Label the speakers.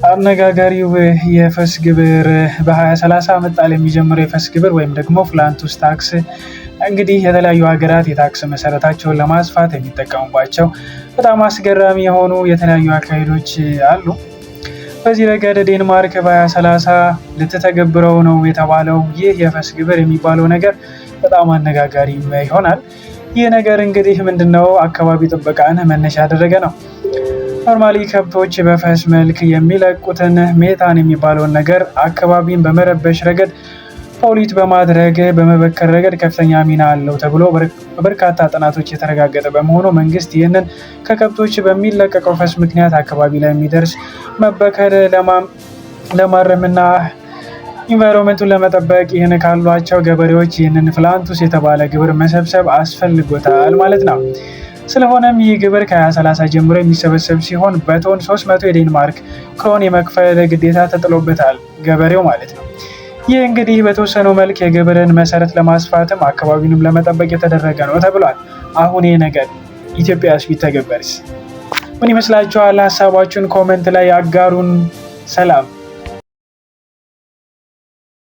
Speaker 1: አነጋጋሪው የፈስ ግብር በ2030 መጣል የሚጀምረው የፈስ ግብር ወይም ደግሞ ፍላንቱስ ታክስ እንግዲህ የተለያዩ ሀገራት የታክስ መሰረታቸውን ለማስፋት የሚጠቀሙባቸው በጣም አስገራሚ የሆኑ የተለያዩ አካሄዶች አሉ። በዚህ ረገድ ዴንማርክ በ2030 ልትተገብረው ነው የተባለው ይህ የፈስ ግብር የሚባለው ነገር በጣም አነጋጋሪ ይሆናል። ይህ ነገር እንግዲህ ምንድነው? አካባቢ ጥበቃን መነሻ ያደረገ ነው። ኖርማሊ ከብቶች በፈስ መልክ የሚለቁትን ሜታን የሚባለውን ነገር አካባቢን በመረበሽ ረገድ ፖሊት በማድረግ በመበከል ረገድ ከፍተኛ ሚና አለው ተብሎ በበርካታ ጥናቶች የተረጋገጠ በመሆኑ መንግስት ይህንን ከከብቶች በሚለቀቀው ፈስ ምክንያት አካባቢ ላይ የሚደርስ መበከል ለማረምና ኢንቫይሮንመንቱን ለመጠበቅ ይህን ካሏቸው ገበሬዎች ይህንን ፍላንቱስ የተባለ ግብር መሰብሰብ አስፈልጎታል ማለት ነው። ስለሆነም ይህ ግብር ከ2030 ጀምሮ የሚሰበሰብ ሲሆን በቶን 300 የዴንማርክ ክሮን የመክፈል ግዴታ ተጥሎበታል ገበሬው ማለት ነው። ይህ እንግዲህ በተወሰነው መልክ የግብርን መሰረት ለማስፋትም አካባቢንም ለመጠበቅ የተደረገ ነው ተብሏል። አሁን ይህ ነገር ኢትዮጵያስ ቢተገበርስ ምን ይመስላችኋል? ሀሳባችሁን ኮመንት ላይ አጋሩን። ሰላም።